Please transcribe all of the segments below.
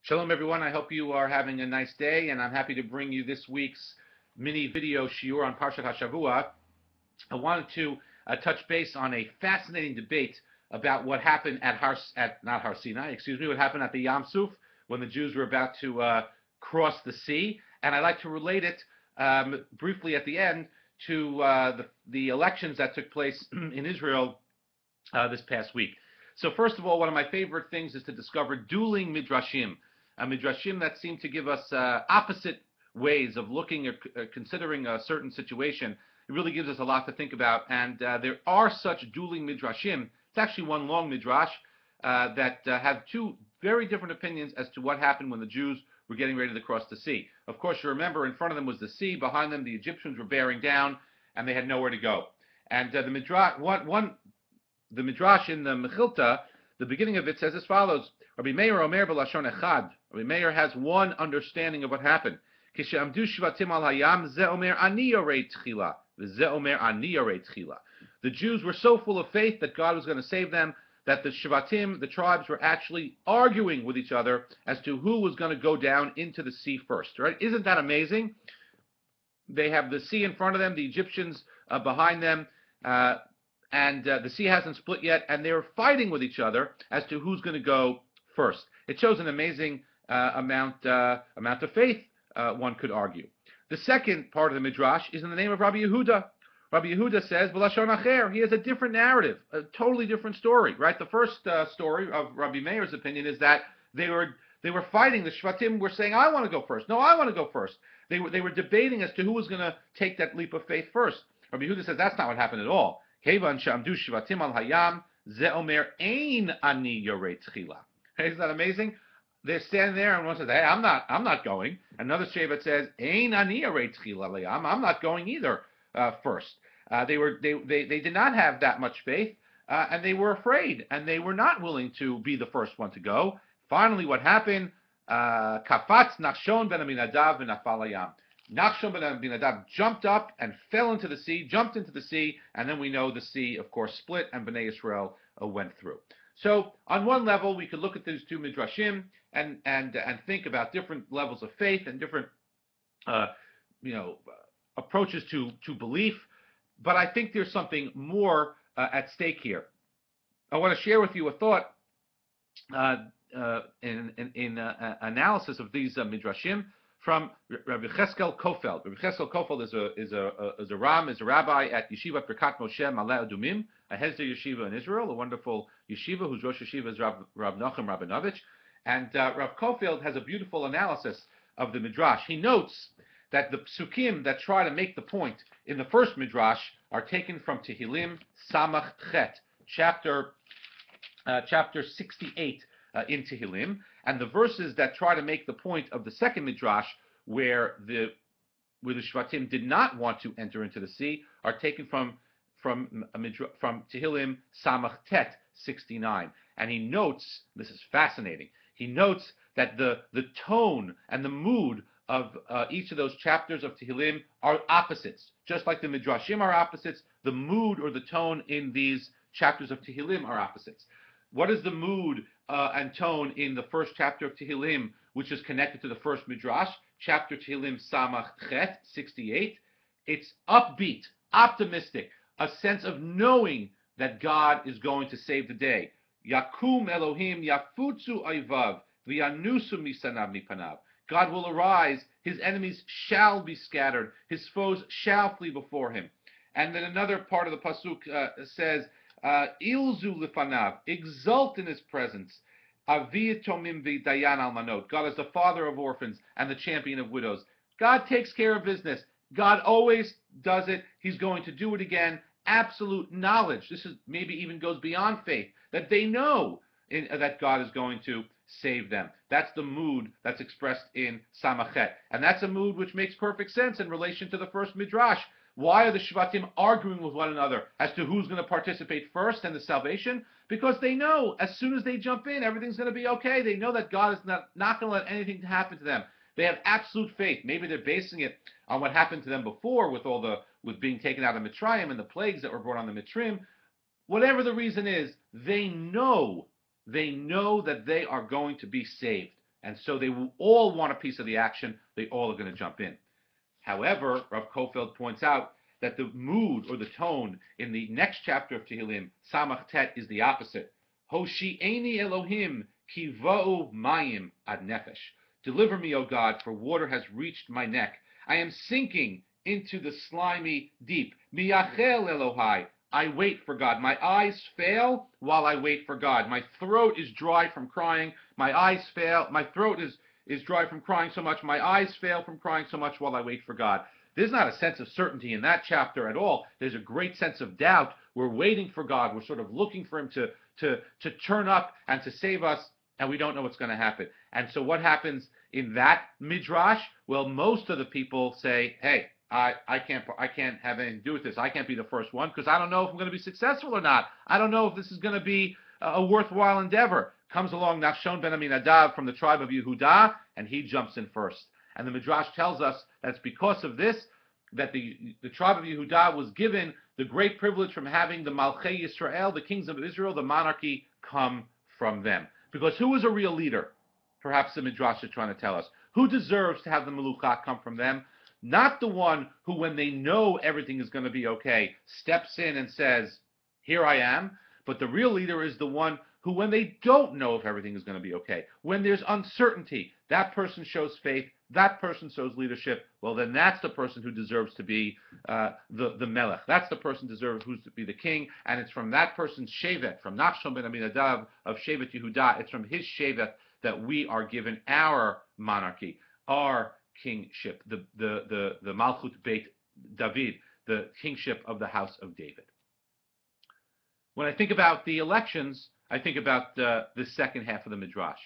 Shalom, everyone. I hope you are having a nice day, and I'm happy to bring you this week's mini video shiur on Parshat HaShavua. I wanted to touch base on a fascinating debate about what happened at not Har Sinai, what happened at the Yam Suf when the Jews were about to cross the sea, and I'd like to relate it briefly at the end to the elections that took place in Israel this past week. So first of all, one of my favorite things is to discover dueling midrashim, midrashim that seem to give us opposite ways of looking or considering a certain situation. It really gives us a lot to think about, and there are such dueling midrashim. It's actually one long midrash that have two very different opinions as to what happened when the Jews were getting ready to cross the sea. Of course, you remember in front of them was the sea, behind them the Egyptians were bearing down, and they had nowhere to go. And the midrash in the Mechilta, the beginning of it says as follows: Rabbi Meir Omer b'lashon echad. Rabbi Meir has one understanding of what happened. Kishamdu shvatim al hayam ze omer ani yorei tchila, ze omer ani yorei tchila. The Jews were so full of faith that God was going to save them that the shvatim, the tribes, were actually arguing with each other as to who was going to go down into the sea first. Right? Isn't that amazing? They have the sea in front of them, the Egyptians behind them. And the sea hasn't split yet, and they're fighting with each other as to who's going to go first. It shows an amazing amount of faith, one could argue. The second part of the midrash is in the name of Rabbi Yehuda. Rabbi Yehuda says, "B'lashon acher." He has a different narrative, a totally different story. Right? The first story of Rabbi Meir's opinion is that they were fighting. The Shvatim were saying, "I want to go first." No, I want to go first. They were debating as to who was going to take that leap of faith first. Rabbi Yehuda says that's not what happened at all. Kevan shamdu shvatim al hayam ze omer ein ani yorei tchila. Isn't that amazing? They're standing there, and one says, "Hey, I'm not going." Another shevet says, "Ein ani yorei tchila hayam." I'm not going either. First, they did not have that much faith, and they were afraid, and they were not willing to be the first one to go. Finally, what happened? Kafatz Nachshon ben Aminadav v'nafal hayam. Nachshon ben Aminadav jumped up and fell into the sea, and then we know the sea, of course, split, and Bnei Yisrael went through. So, on one level, we could look at these two midrashim and think about different levels of faith and different, approaches to belief. But I think there's something more at stake here. I want to share with you a thought in analysis of these midrashim from Rabbi Cheskel Kofeld. Rabbi Cheskel Kofeld is a rabbi at Yeshiva Birkat Moshe Maleh Adumim, a Hesder Yeshiva in Israel, a wonderful yeshiva whose Rosh Yeshiva is Rav Nachum Rabinovich. And Rav Kofeld has a beautiful analysis of the midrash. He notes that the psukim that try to make the point in the first midrash are taken from Tehillim Samach Chet, chapter 68 in Tehillim, and the verses that try to make the point of the second midrash, where the Shvatim did not want to enter into the sea, are taken from Tehillim Samach Tet 69. And he notes, this is fascinating, he notes that the tone and the mood of each of those chapters of Tehillim are opposites. Just like the midrashim are opposites, the mood or the tone in these chapters of Tehillim are opposites. What is the mood and tone in the first chapter of Tehillim, which is connected to the first midrash, chapter Tehillim Samach Chet 68? It's upbeat, optimistic, a sense of knowing that God is going to save the day. Yakum Elohim yafutzu oivav v'yanusu misanav mipanav. God will arise, his enemies shall be scattered, his foes shall flee before him. And then another part of the pasuk says, Ilzu lifanav, exult in his presence. Avi tomim v'dayan almanot. God is the father of orphans and the champion of widows. God takes care of business. God always does it. He's going to do it again. Absolute knowledge. This is maybe even goes beyond faith, that they know that God is going to save them. That's the mood that's expressed in Samachet. And that's a mood which makes perfect sense in relation to the first midrash. Why are the Shvatim arguing with one another as to who's going to participate first in the salvation? Because they know as soon as they jump in, everything's going to be okay. They know that God is not going to let anything happen to them. They have absolute faith. Maybe they're basing it on what happened to them before with being taken out of Mitzrayim and the plagues that were brought on the Mitzrayim. Whatever the reason is, they know that they are going to be saved. And so they will all want a piece of the action. They all are going to jump in. However, Rav Kofeld points out that the mood or the tone in the next chapter of Tehillim, Samach Tet, is the opposite. Hoshi'eni Elohim kiva'u mayim ad nefesh. Deliver me, O God, for water has reached my neck. I am sinking into the slimy deep. Miyachel Elohai. I wait for God. My eyes fail while I wait for God. My throat is dry from crying. My eyes fail. My throat is dry from crying so much. My eyes fail from crying so much while I wait for God. There's not a sense of certainty in that chapter at all. There's a great sense of doubt. We're waiting for God. We're sort of looking for him to turn up and to save us, and we don't know what's going to happen. And so what happens in that midrash? Well, most of the people say, hey, I can't have anything to do with this. I can't be the first one because I don't know if I'm going to be successful or not. I don't know if this is going to be a worthwhile endeavor. Comes along Nachshon ben Aminadav from the tribe of Yehudah, and he jumps in first. And the Midrash tells us that's because of this that the tribe of Yehudah was given the great privilege from having the Malchei Yisrael, the kings of Israel, the monarchy, come from them. Because who is a real leader? Perhaps the Midrash is trying to tell us. Who deserves to have the Meluchah come from them? Not the one who, when they know everything is going to be okay, steps in and says, here I am. But the real leader is the one who, when they don't know if everything is going to be okay, when there's uncertainty, that person shows faith, that person shows leadership. Well, then that's the person who deserves to be the melech. That's the person deserves who's to be the king, and it's from that person's shevet, from Nachshon ben Aminadav of Shevet Yehudah, it's from his shevet that we are given our monarchy, our kingship, the Malchut Beit David, the kingship of the house of David. When I think about the elections, I think about the second half of the Midrash.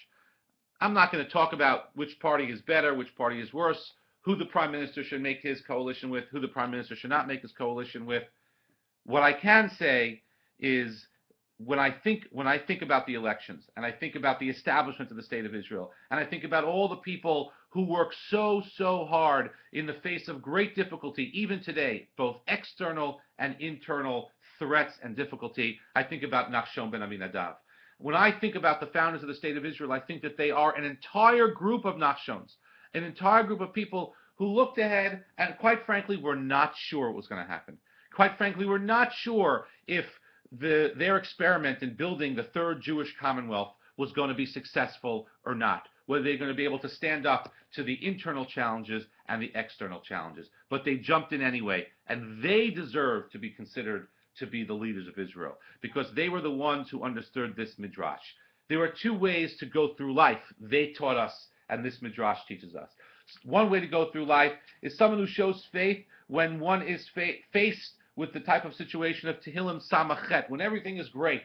I'm not going to talk about which party is better, which party is worse, who the prime minister should make his coalition with, who the prime minister should not make his coalition with. What I can say is when I think about the elections, and I think about the establishment of the state of Israel, and I think about all the people who work so hard in the face of great difficulty, even today, both external and internal threats and difficulty, I think about Nachshon ben Aminadav. When I think about the founders of the state of Israel, I think that they are an entire group of Nachshons, an entire group of people who looked ahead and, quite frankly, were not sure what was going to happen. Quite frankly, were not sure if their experiment in building the third Jewish Commonwealth was going to be successful or not, whether they're going to be able to stand up to the internal challenges and the external challenges. But they jumped in anyway, and they deserve to be considered to be the leaders of Israel, because they were the ones who understood this midrash. There are two ways to go through life, they taught us, and this midrash teaches us. One way to go through life is someone who shows faith when one is faced with the type of situation of Tehillim Samachet. When everything is great,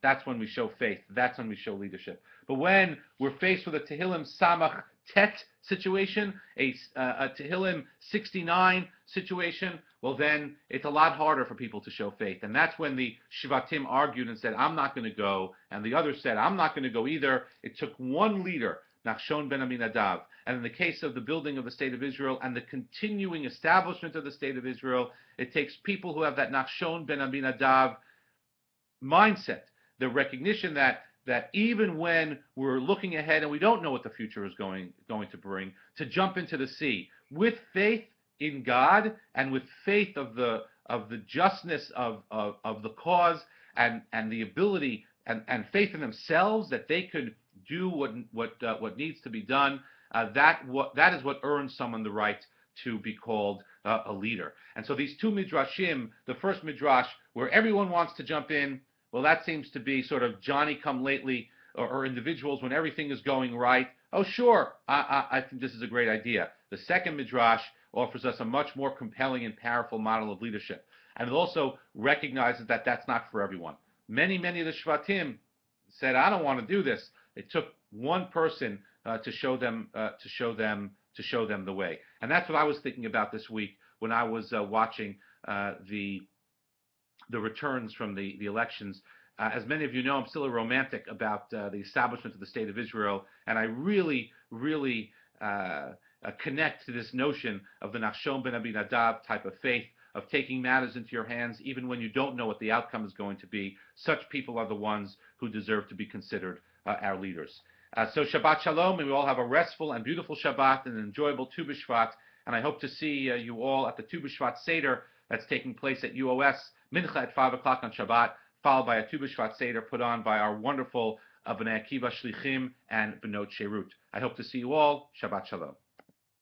that's when we show faith. That's when we show leadership. But when we're faced with a Tehillim Samach Tet situation, a Tehillim 69 situation, well then it's a lot harder for people to show faith. And that's when the Shvatim argued and said, I'm not going to go. And the others said, I'm not going to go either. It took one leader, Nachshon ben Aminadav. And in the case of the building of the state of Israel and the continuing establishment of the state of Israel, it takes people who have that Nachshon ben Aminadav mindset, the recognition that even when we're looking ahead and we don't know what the future is going to bring, to jump into the sea with faith in God and with faith of the justness of the cause and the ability and faith in themselves that they could do what needs to be done. That is what earns someone the right to be called a leader. And so these two midrashim, the first midrash where everyone wants to jump in, well, that seems to be sort of Johnny-come-lately or individuals when everything is going right. Oh, sure, I think this is a great idea. The second midrash offers us a much more compelling and powerful model of leadership. And it also recognizes that that's not for everyone. Many of the Shvatim said, I don't want to do this. It took one person to show them the way. And that's what I was thinking about this week when I was watching the returns from the elections. As many of you know, I'm still a romantic about the establishment of the State of Israel, and I really connect to this notion of the Nachshon ben Aminadav type of faith, of taking matters into your hands even when you don't know what the outcome is going to be. Such people are the ones who deserve to be considered our leaders. So Shabbat Shalom, and we all have a restful and beautiful Shabbat and an enjoyable Tu B'Shvat. And I hope to see you all at the Tu B'Shvat Seder that's taking place at UOS, Mincha at 5 o'clock on Shabbat, followed by a Tu B'Shvat Seder put on by our wonderful Bnei Akiva Shlichim and Benot Sherut. I hope to see you all. Shabbat Shalom.